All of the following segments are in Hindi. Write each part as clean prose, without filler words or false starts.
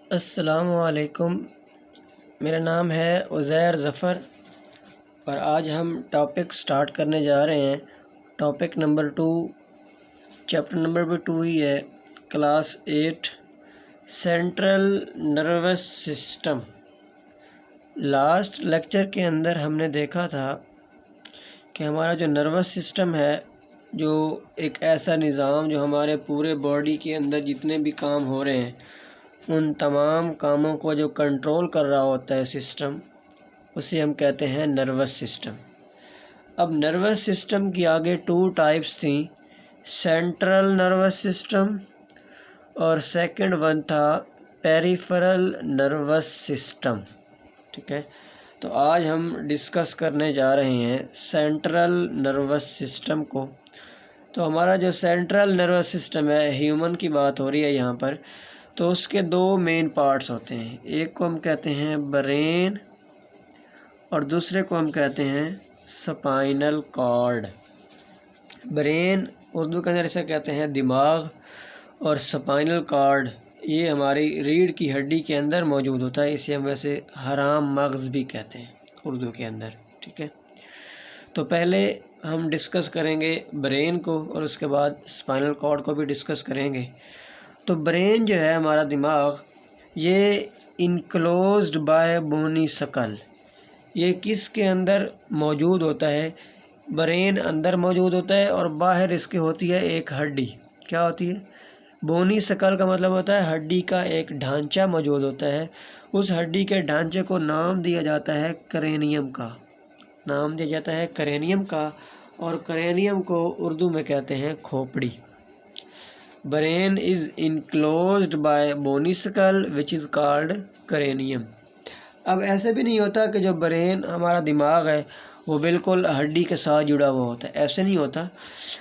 अस्सलामुअलैकुम। मेरा नाम है उज़ैर ज़फ़र और आज हम टॉपिक स्टार्ट करने जा रहे हैं। टॉपिक नंबर 2, चैप्टर नंबर भी 2 ही है, class 8, central nervous system. Last lecture के अंदर हमने देखा था कि हमारा जो नर्वस सिस्टम है, जो एक ऐसा निज़ाम जो हमारे पूरे बॉडी के अंदर जितने भी काम हो रहे हैं उन तमाम कामों को जो कंट्रोल कर रहा होता है सिस्टम, उसे हम कहते हैं नर्वस सिस्टम। अब नर्वस सिस्टम की आगे 2 टाइप्स थी, सेंट्रल नर्वस सिस्टम और सेकंड वन था पेरिफेरल नर्वस सिस्टम। ठीक है, तो आज हम डिस्कस करने जा रहे हैं सेंट्रल नर्वस सिस्टम को। तो हमारा जो सेंट्रल नर्वस सिस्टम है, ह्यूमन की बात हो रही है यहाँ पर, तो उसके 2 मेन पार्ट्स होते हैं। एक को हम कहते हैं ब्रेन और दूसरे को हम कहते हैं स्पाइनल कॉर्ड। ब्रेन उर्दू के अंदर इसे कहते हैं दिमाग, और स्पाइनल कॉर्ड ये हमारी रीढ़ की हड्डी के अंदर मौजूद होता है। इसे हम वैसे हराम मग़ज़ भी कहते हैं उर्दू के अंदर। ठीक है, तो पहले हम डिस्कस करेंगे ब्रेन को और उसके बाद स्पाइनल कॉर्ड को भी डिस्कस करेंगे। तो ब्रेन जो है हमारा दिमाग, ये इनक्लोज्ड बाय बोनी सकल, ये किसके अंदर मौजूद होता है? ब्रेन अंदर मौजूद होता है और बाहर इसके होती है एक हड्डी। क्या होती है? बोनी सकल का मतलब होता है हड्डी का एक ढांचा मौजूद होता है। उस हड्डी के ढांचे को नाम दिया जाता है क्रेनियम का, नाम दिया जाता है क्रेनियम का, और क्रेनियम को उर्दू में कहते हैं खोपड़ी। ब्रेन इज़ इनक्लोज्ड बाय बोनी सकल विच इज़ कॉल्ड क्रेनियम। अब ऐसे भी नहीं होता कि जो ब्रेन हमारा दिमाग है वो बिल्कुल हड्डी के साथ जुड़ा हुआ होता है, ऐसे नहीं होता,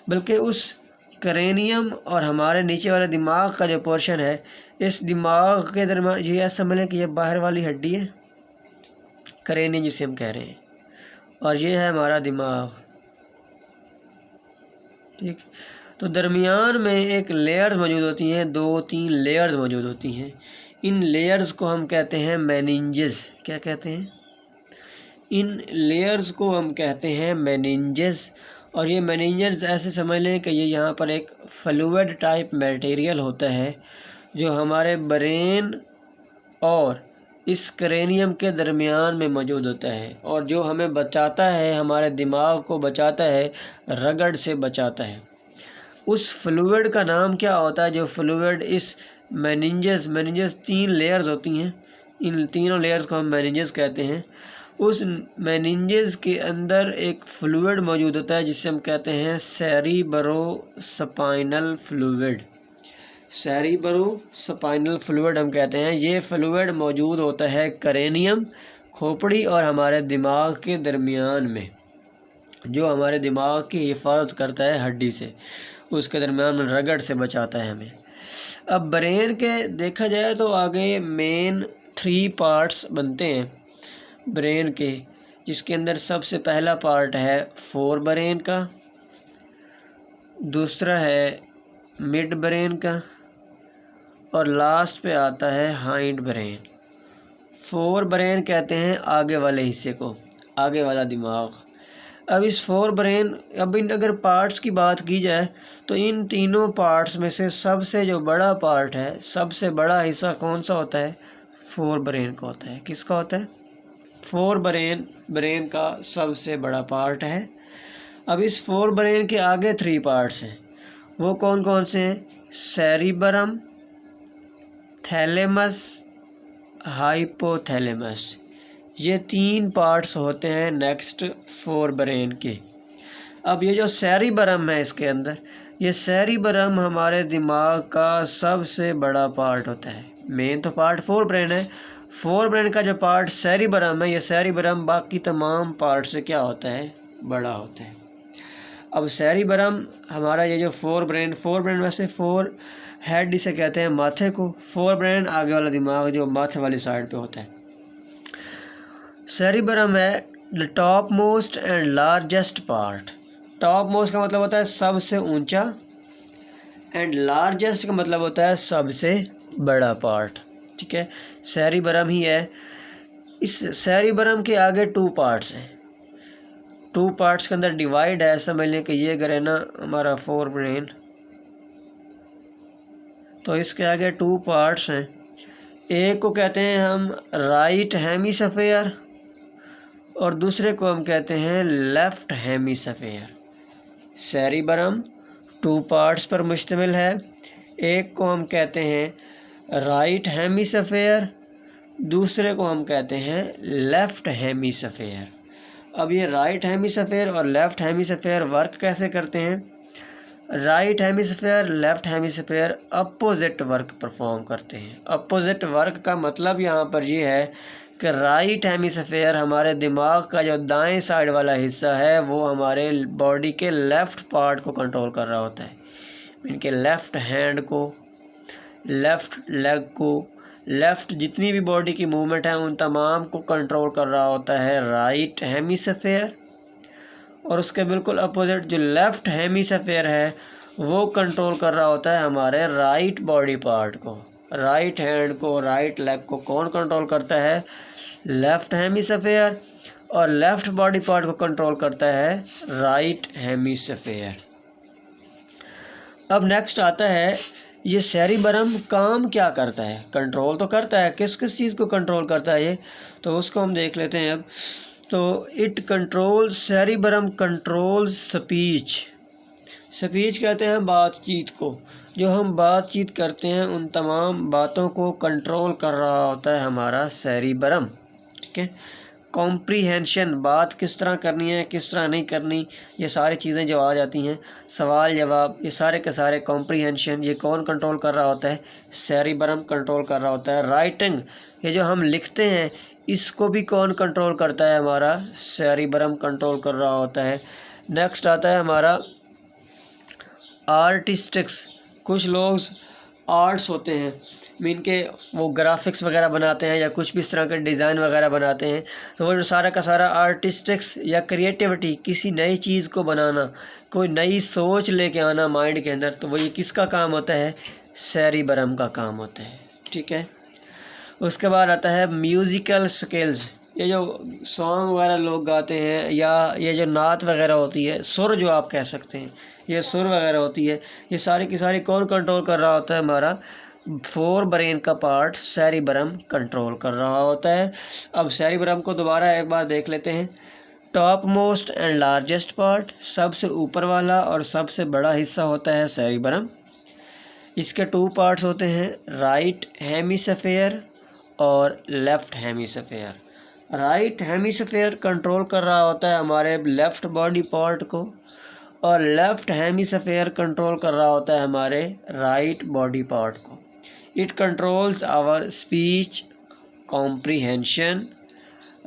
बल्कि उस क्रेनियम और हमारे नीचे वाले दिमाग का जो पोर्शन है, इस दिमाग के दरमियान ये ऐसा समझ लें कि ये बाहर वाली हड्डी है, क्रेनियम जिसे हम कह रहे हैं, और ये है हमारा दिमाग। ठीक, तो दरमियान में एक लेयर्स मौजूद होती हैं, 2-3 लेयर्स मौजूद होती हैं। इन लेयर्स को हम कहते हैं मेनिंजेस। क्या कहते हैं? इन लेयर्स को हम कहते हैं मेनिंजेस। और ये मेनिंजेस ऐसे समझ लें कि ये यहाँ पर एक फ्लूइड टाइप मटेरियल होता है जो हमारे ब्रेन और इस क्रेनियम के दरमियान में मौजूद होता है, और जो हमें बचाता है, हमारे दिमाग को बचाता है, रगड़ से बचाता है। उस फ्लूइड का नाम क्या होता है? जो फ्लूइड इस मेनिंजेस 3 लेयर्स होती हैं, इन तीनों लेयर्स को हम मेनिंजेस कहते हैं। उस मेनिंजेस के अंदर एक फ्लूइड मौजूद होता है जिसे हम कहते हैं cerebro spinal fluid. Cerebro spinal fluid हम कहते हैं। ये फ्लूइड मौजूद होता है क्रेनियम, खोपड़ी और हमारे दिमाग के दरमियान में, जो हमारे दिमाग की हिफाजत करता है हड्डी से, उसके दरमियान में रगड़ से बचाता है हमें। अब ब्रेन के देखा जाए तो आगे मेन 3 पार्ट्स बनते हैं ब्रेन के, जिसके अंदर सबसे पहला पार्ट है फोर ब्रेन का, दूसरा है मिड ब्रेन का, और लास्ट पे आता है हाइंड ब्रेन। फोर ब्रेन कहते हैं आगे वाले हिस्से को, आगे वाला दिमाग। अब इस फोर ब्रेन, अब इन अगर पार्ट्स की बात की जाए तो इन तीनों पार्ट्स में से सबसे जो बड़ा पार्ट है, सबसे बड़ा हिस्सा कौन सा होता है? फोर ब्रेन का होता है। किसका होता है? फोर ब्रेन का सबसे बड़ा पार्ट है। अब इस फोर ब्रेन के आगे 3 पार्ट्स हैं, वो कौन कौन से हैं? सेरिबरम, थैलेमस, हाइपोथैलेमस। ये 3 पार्ट्स होते हैं नेक्स्ट फोर ब्रेन के। अब ये जो सेरिबरम है इसके अंदर, ये सेरिबरम हमारे दिमाग का सबसे बड़ा पार्ट होता है। मेन तो पार्ट फोर ब्रेन है, फोर ब्रेन का जो पार्ट सेरिबरम है, ये सेरिबरम बाकी तमाम पार्ट से क्या होता है? बड़ा होता है। अब सेरिबरम हमारा ये जो फोर ब्रेन वैसे फोर हेड इसे कहते हैं माथे को, फोर ब्रेन आगे वाला दिमाग जो माथे वाली साइड पे होता है। सेरिबरम है the top most and largest part. Top most का मतलब होता है सबसे ऊंचा, एंड लार्जेस्ट का मतलब होता है सबसे बड़ा पार्ट। ठीक है, सेरिबरम ही है। इस सेरिबरम के आगे 2 पार्ट्स हैं, 2 पार्ट्स के अंदर डिवाइड है। समझ लें कि ये अगर है ना हमारा फोर ब्रेन, तो इसके आगे 2 पार्ट्स हैं। एक को कहते हैं हम राइट हेमिस्फीयर और दूसरे को हम कहते हैं लेफ्ट हेमिस्फीयर। सेरिबरम 2 पार्ट्स पर मुश्तमिल है। एक को हम कहते हैं राइट हेमिस्फीयर, दूसरे को हम कहते हैं लेफ्ट हेमिस्फीयर। अब ये राइट हेमिस्फीयर और लेफ्ट हेमिस्फीयर वर्क कैसे करते हैं? Right hemisphere, left hemisphere opposite work perform करते हैं। अपोजिट वर्क का मतलब यहाँ पर ये है कि राइट हेमिस्फीयर हमारे दिमाग का जो दाएं साइड वाला हिस्सा है वो हमारे बॉडी के लेफ़्ट पार्ट को कंट्रोल कर रहा होता है। इनके लेफ़्ट हैंड को, लेफ़्ट लेग को, लेफ़्ट जितनी भी बॉडी की मूवमेंट है उन तमाम को कंट्रोल कर रहा होता है राइट हेमिस्फीयर। और उसके बिल्कुल अपोजिट जो लेफ़्ट हेमिस्फीयर है वो कंट्रोल कर रहा होता है हमारे राइट बॉडी पार्ट को। राइट हैंड को, राइट लेग को कौन कंट्रोल करता है? Left hemisphere. और लेफ़्ट बॉडी पार्ट को कंट्रोल करता है राइट हेमिस्फीयर। अब नेक्स्ट आता है ये सेरिबरम काम क्या करता है? कंट्रोल तो करता है, किस किस चीज़ को कंट्रोल करता है ये, तो उसको हम देख लेते हैं अब। तो it control, cerebrum control speech. Speech कहते हैं बातचीत को, जो हम बातचीत करते हैं उन तमाम बातों को कंट्रोल कर रहा होता है हमारा सेरिबरम। ठीक है, कॉम्प्रीहेंशन, बात किस तरह करनी है, किस तरह नहीं करनी, ये सारी चीज़ें जो आ जाती हैं, सवाल जवाब, ये सारे के सारे कॉम्प्रीहेंशन ये कौन कंट्रोल कर रहा होता है? सेरिबरम कंट्रोल कर रहा होता है। राइटिंग, ये जो हम लिखते हैं इसको भी कौन कंट्रोल करता है? हमारा सेरिबरम कंट्रोल कर रहा होता है। नेक्स्ट आता है हमारा आर्टिस्टिक्स। कुछ लोग आर्ट्स होते हैं, मीन के वो ग्राफिक्स वगैरह बनाते हैं या कुछ भी इस तरह के डिज़ाइन वगैरह बनाते हैं, तो वो जो सारा का सारा आर्टिस्टिक्स या क्रिएटिविटी, किसी नई चीज़ को बनाना, कोई नई सोच लेके आना माइंड के अंदर, तो वो ये किसका काम होता है? सेरिबरम का काम होता है। ठीक है, उसके बाद आता है म्यूज़िकल स्किल्स। ये जो सॉन्ग वगैरह लोग गाते हैं या ये जो नात वगैरह होती है, सुर जो आप कह सकते हैं, ये सुर वगैरह होती है, ये सारी की सारी कौन कंट्रोल कर रहा होता है? हमारा फोर ब्रेन का पार्ट सेरिबरम कंट्रोल कर रहा होता है। अब सेरिबरम को दोबारा एक बार देख लेते हैं। Top most and largest part, सबसे ऊपर वाला और सबसे बड़ा हिस्सा होता है सेरिबरम। इसके 2 पार्ट्स होते हैं, राइट हेमिस्फीयर और left hemisphere. Right hemisphere control कर रहा होता है हमारे लेफ़्ट बॉडी पार्ट को और लेफ़्ट हेमिस्फीयर कंट्रोल कर रहा होता है हमारे राइट बॉडी पार्ट को। It controls our speech, comprehension,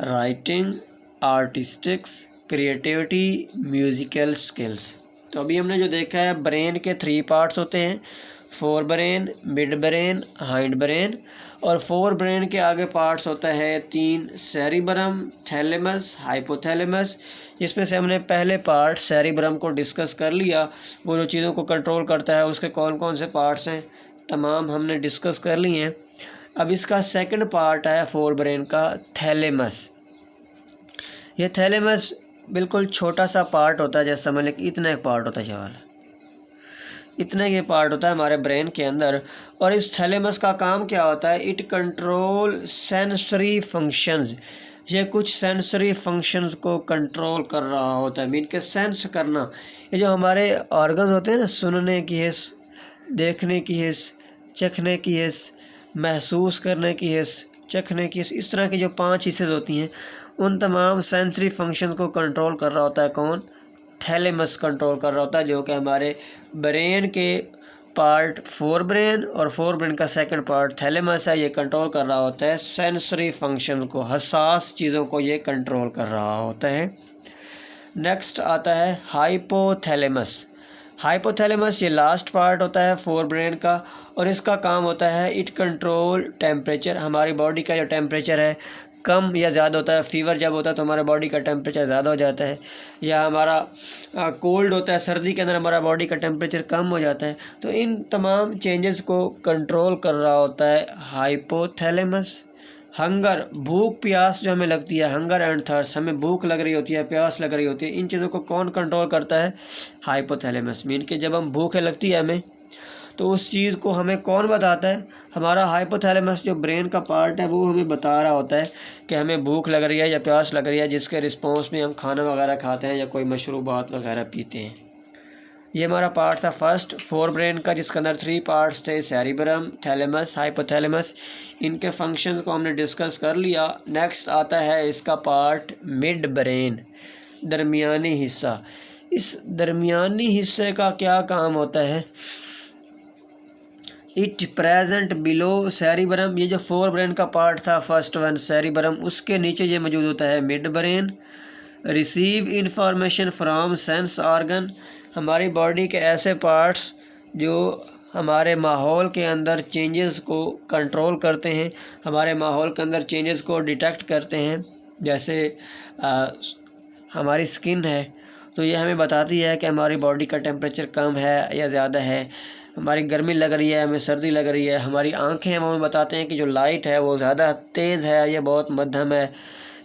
writing, artistics, creativity, musical skills. तो अभी हमने जो देखा है, ब्रेन के 3 पार्ट्स होते हैं, fore brain, mid brain, hind brain. और फोर ब्रेन के आगे पार्ट्स होता है 3, सेरिबरम, थैलेमस, हाइपोथैलेमस। इसमें से हमने पहले पार्ट सेरिबरम को डिस्कस कर लिया, वो जो चीज़ों को कंट्रोल करता है उसके कौन कौन से पार्ट्स हैं तमाम हमने डिस्कस कर लिए हैं। अब इसका सेकंड पार्ट है फोर ब्रेन का, थैलेमस। ये थैलेमस बिल्कुल छोटा सा पार्ट होता है, जैसे समझ लें कि इतना एक पार्ट होता है चावल, इतना ये पार्ट होता है हमारे ब्रेन के अंदर। और इस थैलेमस का काम क्या होता है? It control sensory functions. ये कुछ सेंसरी फंक्शंस को कंट्रोल कर रहा होता है, मीन के सेंस करना। ये जो हमारे ऑर्गन्स होते हैं ना, सुनने की हिस्स, देखने की हिस्स, चखने की हिस्स, महसूस करने की हिस्स, चखने की हिस्स, इस तरह की जो 5 हिस्सेज होती हैं उन तमाम सेंसरी फंक्शंस को कंट्रोल कर रहा होता है कौन? थैलेमस कंट्रोल कर रहा होता है, जो कि हमारे ब्रेन के पार्ट फोर ब्रेन और फोर ब्रेन का सेकंड पार्ट थैलेमस है, ये कंट्रोल कर रहा होता है सेंसरी फंक्शंस को, हसास चीज़ों को ये कंट्रोल कर रहा होता है। नेक्स्ट आता है हाइपोथैलेमस। हाइपोथैलेमस ये लास्ट पार्ट होता है फोर ब्रेन का और इसका काम होता है इट कंट्रोल टेम्परेचर। हमारी बॉडी का जो टेम्परेचर है कम या ज़्यादा होता है। फीवर जब होता है तो हमारे बॉडी का टेम्परेचर ज़्यादा हो जाता है, या हमारा कोल्ड होता है, सर्दी के अंदर हमारा बॉडी का टेम्परेचर कम हो जाता है। तो इन तमाम चेंजेस को कंट्रोल कर रहा होता है हाइपोथैलेमस। हंगर, भूख प्यास जो हमें लगती है, हंगर एंड थर्स्ट, हमें भूख लग रही होती है, प्यास लग रही होती है, इन चीज़ों को कौन कंट्रोल करता है? हाइपोथैलेमस। मीन कि जब हम भूख लगती है हमें, तो उस चीज़ को हमें कौन बताता है? हमारा हाइपोथैलेमस जो ब्रेन का पार्ट है वो हमें बता रहा होता है कि हमें भूख लग रही है या प्यास लग रही है, जिसके रिस्पॉन्स में हम खाना वगैरह खाते हैं या कोई मशरूबात वगैरह पीते हैं। ये हमारा पार्ट था फर्स्ट फोर ब्रेन का, जिसके अंदर 3 पार्ट्स थे, सेरिब्रम, थैलेमस, हाइपोथैलेमस। इनके फंक्शंस को हमने डिस्कस कर लिया। नेक्स्ट आता है इसका पार्ट मिड ब्रेन, दरमियानी हिस्सा। इस दरमियानी हिस्से का क्या काम होता है? It present below cerebrum. ये जो फोर ब्रेन का पार्ट था फर्स्ट वन सेरिब्रम, उसके नीचे ये मौजूद होता है mid brain. Receive information from sense organ. हमारी बॉडी के ऐसे पार्ट्स जो हमारे माहौल के अंदर चेंजेस को कंट्रोल करते हैं, हमारे माहौल के अंदर चेंजेस को डिटेक्ट करते हैं। जैसे हमारी स्किन है, तो ये हमें बताती है कि हमारी बॉडी का टेम्परेचर कम है या ज़्यादा है, हमारी गर्मी लग रही है, हमें सर्दी लग रही है। हमारी आंखें हैं वो हमें बताते हैं कि जो लाइट है वो ज़्यादा तेज़ है या बहुत मध्यम है।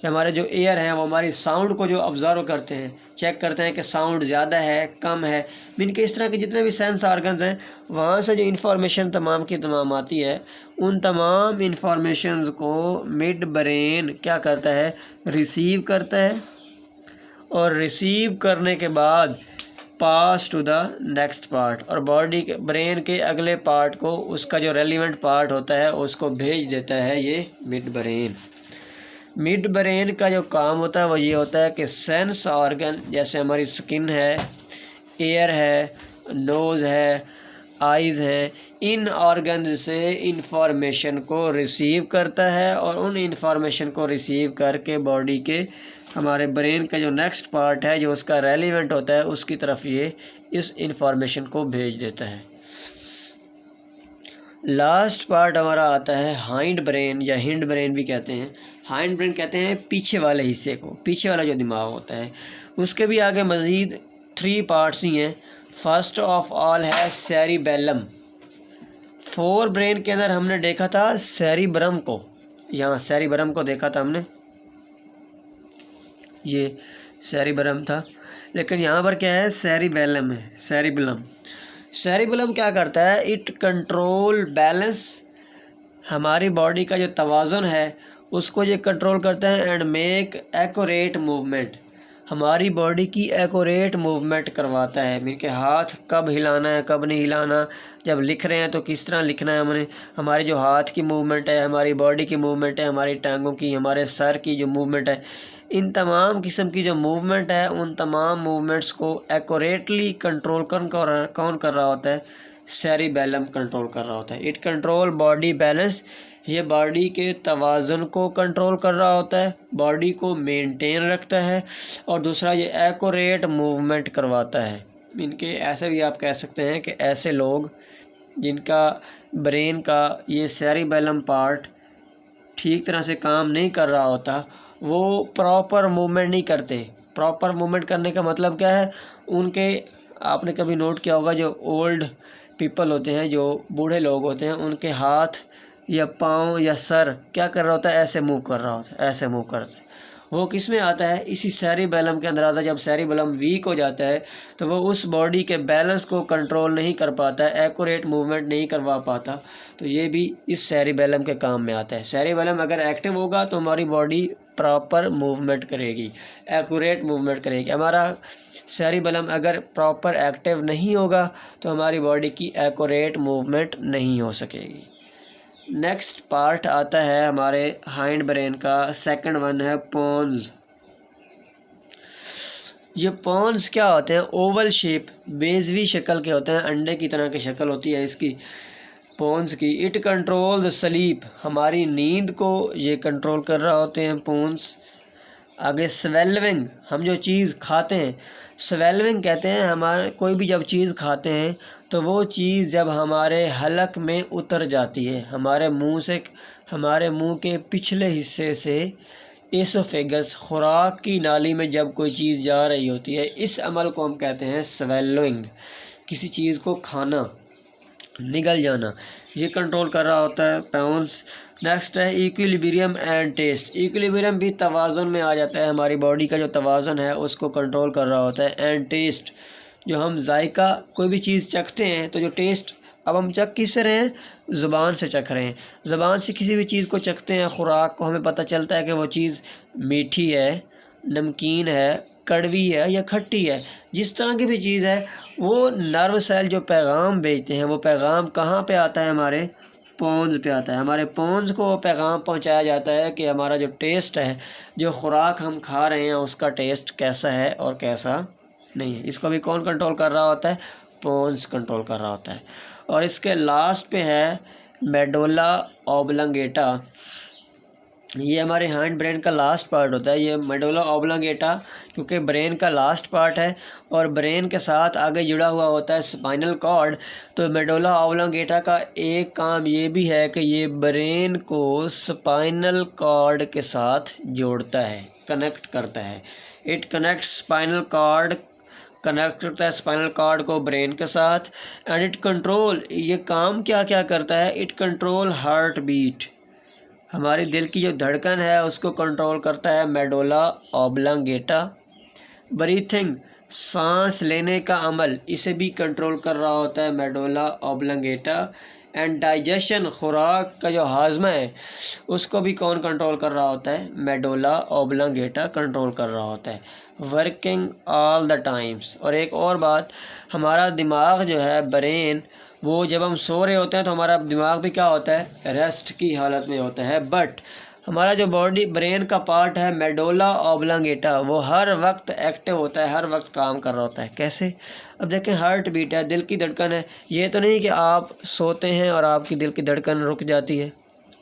हमारे जो एयर हैं वो हमारी साउंड को जो ऑब्ज़र्व करते हैं, चेक करते हैं कि साउंड ज़्यादा है, कम है। मीन के इस तरह के जितने भी सेंस ऑर्गन्स हैं, वहाँ से जो इन्फॉर्मेशन तमाम की तमाम आती है, उन तमाम इन्फॉर्मेशंस को मिड ब्रेन क्या करता है? रिसीव करता है। और रिसीव करने के बाद पास टू द नेक्स्ट पार्ट, और बॉडी के ब्रेन के अगले पार्ट को, उसका जो रेलिवेंट पार्ट होता है उसको भेज देता है ये मिड ब्रेन। मिड ब्रेन का जो काम होता है वो ये होता है कि सेंस ऑर्गन, जैसे हमारी स्किन है, एयर है, नोज़ है, आइज़ हैं, इन ऑर्गन से इंफॉर्मेशन को रिसीव करता है, और उन इंफॉर्मेशन को रिसीव करके बॉडी के हमारे ब्रेन का जो नेक्स्ट पार्ट है जो उसका रेलिवेंट होता है उसकी तरफ ये इस इंफॉर्मेशन को भेज देता है। लास्ट पार्ट हमारा आता है हाइंड ब्रेन, या हिंड ब्रेन भी कहते हैं। हाइंड ब्रेन कहते हैं पीछे वाले हिस्से को, पीछे वाला जो दिमाग होता है। उसके भी आगे मज़ीद 3 पार्ट्स ही हैं। फर्स्ट ऑफ ऑल है सेरिबेलम। फोर ब्रेन के अंदर हमने देखा था सेरिब्रम को, यहाँ सेरिब्रम को देखा था हमने, ये सेरिब्रम था, लेकिन यहाँ पर क्या है? सेरिबेलम है, सेरिबेलम। सेरिबेलम क्या करता है? इट कंट्रोल बैलेंस, हमारी बॉडी का जो तवाज़ुन है उसको ये कंट्रोल करता है। एंड मेक एक्यूरेट मूवमेंट, हमारी बॉडी की एक्यूरेट मूवमेंट करवाता है। मीन के हाथ कब हिलाना है, कब नहीं हिलाना, जब लिख रहे हैं तो किस तरह लिखना है हमने, हमारी जो हाथ की मूवमेंट है, हमारी बॉडी की मूवमेंट है, हमारी टांगों की, हमारे सर की जो मूवमेंट है, इन तमाम किस्म की जो मूवमेंट है, उन तमाम मूवमेंट्स को एक्यूरेटली कंट्रोल कौन कर रहा होता है? सेरिबेलम कंट्रोल कर रहा होता है। इट कंट्रोल बॉडी बैलेंस, ये बॉडी के तवाज़ुन को कंट्रोल कर रहा होता है, बॉडी को मेंटेन रखता है, और दूसरा ये एक्यूरेट मूवमेंट करवाता है। इनके ऐसे भी आप कह सकते हैं कि ऐसे लोग जिनका ब्रेन का ये सेरिबेलम पार्ट ठीक तरह से काम नहीं कर रहा होता, वो प्रॉपर मूवमेंट नहीं करते। प्रॉपर मूवमेंट करने का मतलब क्या है? उनके, आपने कभी नोट किया होगा, जो ओल्ड पीपल होते हैं, जो बूढ़े लोग होते हैं, उनके हाथ या पाँव या सर क्या कर रहा होता है? ऐसे मूव कर रहा होता है, ऐसे मूव करता है। वो किस में आता है? इसी सेरिबेलम के अंदर आता है। जब सेरिबेलम वीक हो जाता है तो वो उस बॉडी के बैलेंस को कंट्रोल नहीं कर पाता है, एक्यूरेट मूवमेंट नहीं करवा पाता, तो ये भी इस सेरिबेलम के काम में आता है। सेरिबेलम अगर एक्टिव होगा तो हमारी बॉडी प्रॉपर मूवमेंट करेगी, एक्यूरेट मूवमेंट करेगी। हमारा सेरिबेलम अगर प्रॉपर एक्टिव नहीं होगा तो हमारी बॉडी की एक्यूरेट मूवमेंट नहीं हो सकेगी। नेक्स्ट पार्ट आता है हमारे हाइंड ब्रेन का, सेकंड वन है पोन्स। ये पोन्स क्या होते हैं? ओवल शेप, बेजवी शक्ल के होते हैं, अंडे की तरह की शक्ल होती है इसकी, पोन्स की। इट कंट्रोल द स्लीप, हमारी नींद को ये कंट्रोल कर रहा होते हैं पोन्स। आगे स्वेलविंग, हम जो चीज़ खाते हैं, स्वेलविंग कहते हैं, हमारे कोई भी जब चीज़ खाते हैं तो वो चीज़ जब हमारे हलक में उतर जाती है, हमारे मुंह के पिछले हिस्से से एसोफेगस खुराक की नाली में जब कोई चीज़ जा रही होती है, इस अमल को हम कहते हैं स्वेलोइंग, किसी चीज़ को खाना, निगल जाना। ये कंट्रोल कर रहा होता है पाउंस। नेक्स्ट है इक्विलिब्रियम एंड टेस्ट। इक्विलिब्रियम भी तवाज़ुन में आ जाता है, हमारी बॉडी का जो तवाज़ुन है उसको कंट्रोल कर रहा होता है। एंड टेस्ट, जो हम जायका कोई भी चीज़ चखते हैं तो जो टेस्ट अब हम चख किस से रहे हैं, ज़ुबान से चख रहे हैं। ज़ुबान से किसी भी चीज़ को चखते हैं, खुराक को, हमें पता चलता है कि वो चीज़ मीठी है, नमकीन है, कड़वी है या खट्टी है। जिस तरह की भी चीज़ है, वो नर्व सेल जो पैगाम भेजते हैं, वो पैगाम कहाँ पे आता है, हमारे पोन्स पे आता है। हमारे पोन्स को वो पैगाम पहुँचाया जाता है कि हमारा जो टेस्ट है, जो खुराक हम खा रहे हैं उसका टेस्ट कैसा है और कैसा नहीं है। इसको भी कौन कंट्रोल कर रहा होता है, पोन्स कंट्रोल कर रहा होता है। और इसके लास्ट पे है मेडुला ऑब्लंगेटा। ये हमारे हैंड ब्रेन का लास्ट पार्ट होता है, ये मेडुला ऑब्लंगेटा, क्योंकि ब्रेन का लास्ट पार्ट है और ब्रेन के साथ आगे जुड़ा हुआ होता है स्पाइनल कॉर्ड। तो मेडुला ऑब्लंगेटा का एक काम ये भी है कि ये ब्रेन को स्पाइनल कॉर्ड के साथ जोड़ता है, कनेक्ट करता है। It connect spinal cord, connect करता है स्पाइनल कॉर्ड को ब्रेन के साथ। एंड इट कंट्रोल, ये काम क्या क्या करता है, इट कंट्रोल हार्ट बीट, हमारी दिल की जो धड़कन है उसको कंट्रोल करता है मेडुला ऑब्लंगेटा। ब्रीथिंग, सांस लेने का अमल, इसे भी कंट्रोल कर रहा होता है मेडुला ऑब्लंगेटा। एंड डाइजेशन, खुराक का जो हाजमा है उसको भी कौन कंट्रोल कर रहा होता है, मेडुला ऑब्लंगेटा कंट्रोल कर रहा होता है। Working all the times. और एक और बात, हमारा दिमाग जो है, ब्रेन, वो जब हम सो रहे होते हैं तो हमारा दिमाग भी क्या होता है, रेस्ट की हालत में होता है। बट हमारा जो बॉडी ब्रेन का पार्ट है मेडुला ऑब्लंगेटा, वो हर वक्त एक्टिव होता है, हर वक्त काम कर रहा होता है। कैसे, अब देखें, हार्ट बीट है, दिल की धड़कन है। ये तो नहीं कि आप सोते हैं और आपकी दिल की धड़कन रुक जाती है,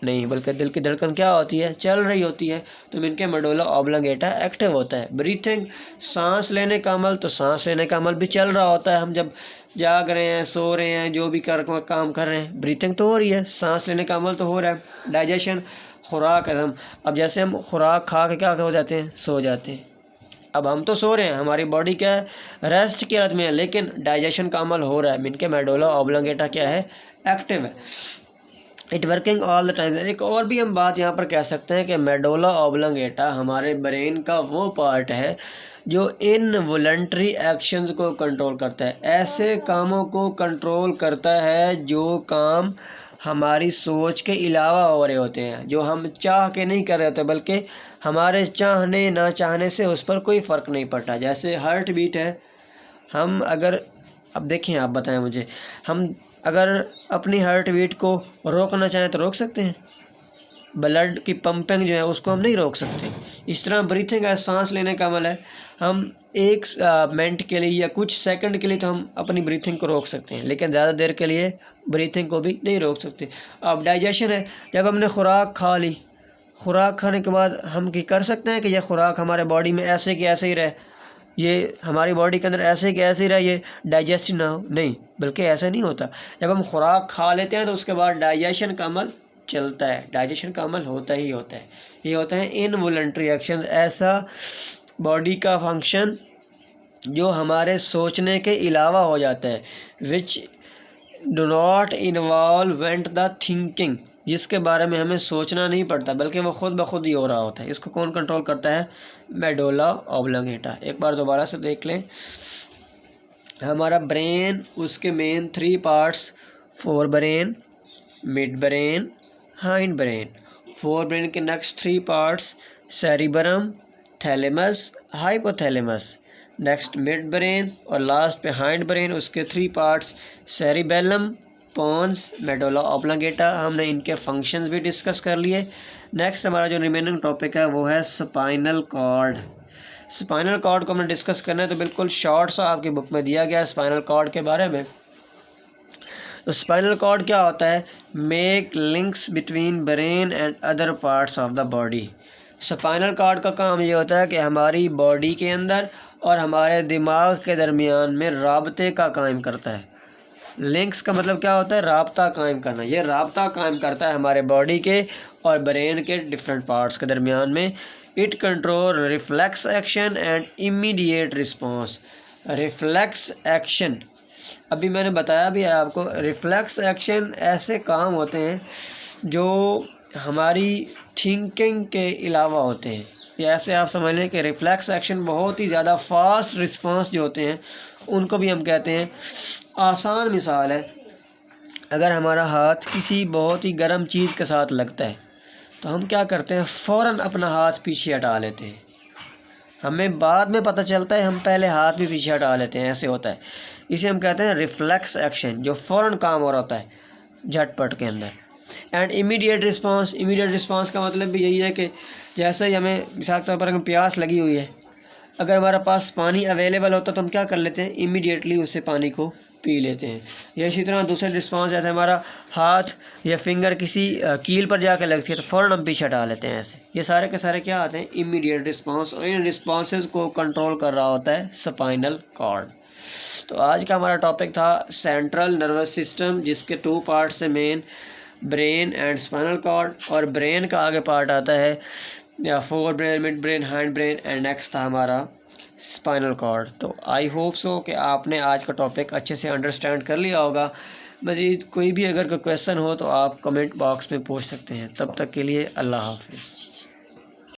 नहीं, बल्कि दिल की धड़कन क्या होती है, चल रही होती है। तो इनके मेडुला ऑब्लंगेटा एक्टिव होता है। ब्रीथिंग, सांस लेने का अमल, तो सांस लेने का अमल भी चल रहा होता है। हम जब जाग रहे हैं, सो रहे हैं, जो भी काम कर रहे हैं, ब्रीथिंग तो हो रही है, सांस लेने का अमल तो हो रहा है। डाइजेशन, खुराक हजम, अब जैसे हम खुराक खा के क्या हो जाते हैं, सो जाते हैं। अब हम तो सो रहे हैं, हमारी बॉडी क्या है, रेस्ट की हालत में है, लेकिन डाइजेशन का अमल हो रहा है। इनके मेडुला ऑब्लंगेटा क्या है, एक्टिव है। It working all the time. एक और भी हम बात यहाँ पर कह सकते हैं कि मेडुला ऑब्लंगेटा हमारे ब्रेन का वो पार्ट है जो इनवॉलंटरी एक्शंस को कंट्रोल करता है, ऐसे कामों को कंट्रोल करता है जो काम हमारी सोच के अलावा हो रहे होते हैं, जो हम चाह के नहीं कर रहे होते, बल्कि हमारे चाहने ना चाहने से उस पर कोई फ़र्क नहीं पड़ता। जैसे हार्ट बीट है, हम अगर, अब देखें, आप बताएं मुझे, हम अगर अपनी हार्ट बीट को रोकना चाहें तो रोक सकते हैं, ब्लड की पंपिंग जो है उसको हम नहीं रोक सकते। इस तरह ब्रीथिंग है, सांस लेने का अमल है, हम एक मिनट के लिए या कुछ सेकंड के लिए तो हम अपनी ब्रीथिंग को रोक सकते हैं, लेकिन ज़्यादा देर के लिए ब्रीथिंग को भी नहीं रोक सकते। अब डाइजेशन है, जब हमने खुराक खा ली, खुराक खाने के बाद हम क्या कर सकते हैं कि यह खुराक हमारे बॉडी में ऐसे कि ऐसे ही रहे, ये हमारी बॉडी के अंदर ऐसे कि ऐसे ही रहे, ये डाइजेस्ट ना हो, नहीं, बल्कि ऐसा नहीं होता। जब हम खुराक खा लेते हैं तो उसके बाद डाइजेशन का अमल चलता है, डाइजेशन का अमल होता ही होता है। ये होता है इनवॉलंटरी एक्शन, ऐसा बॉडी का फंक्शन जो हमारे सोचने के अलावा हो जाता है, which do not involve the thinking, जिसके बारे में हमें सोचना नहीं पड़ता बल्कि वो खुद ब खुद ही हो रहा होता है। इसको कौन कंट्रोल करता है, मेडुला ऑब्लंगेटा। एक बार दोबारा से देख लें, हमारा ब्रेन, उसके main 3 parts, fore brain, mid brain, hind brain. Fore brain के next 3 parts, cerebrum, thalamus, hypothalamus. Next mid brain और लास्ट पे हाइंड ब्रेन, उसके 3 parts, cerebellum, pons, medulla oblongata. हमने इनके फंक्शंस भी डिस्कस कर लिए। नेक्स्ट हमारा जो रिमेनिंग टॉपिक है वो है स्पाइनल कॉर्ड। स्पाइनल कॉर्ड को हमने डिस्कस करना है, तो बिल्कुल शॉर्ट सा आपकी बुक में दिया गया है स्पाइनल कॉर्ड के बारे में। तो स्पाइनल कॉर्ड क्या होता है, make links between brain and other parts of the body. Spinal cord का काम ये होता है कि हमारी बॉडी के अंदर और हमारे दिमाग के दरमियान में राबते का कायम करता है। लिंक्स का मतलब क्या होता है? राब्ता कायम करना। ये राब्ता कायम करता है हमारे बॉडी के और ब्रेन के डिफरेंट पार्ट्स के दरमियान में। It control reflex action and immediate response. Reflex action, अभी मैंने बताया भी है आपको, रिफ्लेक्स एक्शन ऐसे काम होते हैं जो हमारी थिंकिंग के अलावा होते हैं। ऐसे आप समझ लें कि रिफ्लेक्स एक्शन बहुत ही ज़्यादा फास्ट रिस्पांस जो होते हैं उनको भी हम कहते हैं। आसान मिसाल है, अगर हमारा हाथ किसी बहुत ही गर्म चीज़ के साथ लगता है तो हम क्या करते हैं? फ़ौरन अपना हाथ पीछे हटा लेते हैं। हमें बाद में पता चलता है, हम पहले हाथ भी पीछे हटा लेते हैं, ऐसे होता है। इसे हम कहते हैं रिफ्लेक्स एक्शन, जो फ़ौरन काम हो रहा होता है झटपट के अंदर। And immediate response, immediate response का मतलब भी यही है कि जैसे ही हमें मिसाल के तौर पर हमें प्यास लगी हुई है, अगर हमारे पास पानी अवेलेबल होता तो हम क्या कर लेते हैं? इमीडिएटली उससे पानी को पी लेते हैं। या इसी तरह दूसरे रिस्पांस, जैसे हमारा हाथ या फिंगर किसी कील पर जाकर लगती है तो फ़ौरन हम पीछे हटा लेते हैं। ऐसे ये सारे के सारे क्या आते हैं? Immediate response. और इन रिस्पांसेस को कंट्रोल कर रहा होता है स्पाइनल कॉर्ड। तो आज का हमारा टॉपिक था सेंट्रल नर्वस सिस्टम, जिसके 2 पार्ट्स हैं main, brain and spinal cord. और ब्रेन का आगे पार्ट आता है या fore brain, mid brain, hindbrain, and next था हमारा स्पाइनल कॉर्ड। तो आई होप सो कि आपने आज का टॉपिक अच्छे से अंडरस्टैंड कर लिया होगा। मज़ीद कोई भी अगर कोई क्वेश्चन हो तो आप कमेंट बॉक्स में पूछ सकते हैं। तब तक के लिए अल्लाह हाफिज़।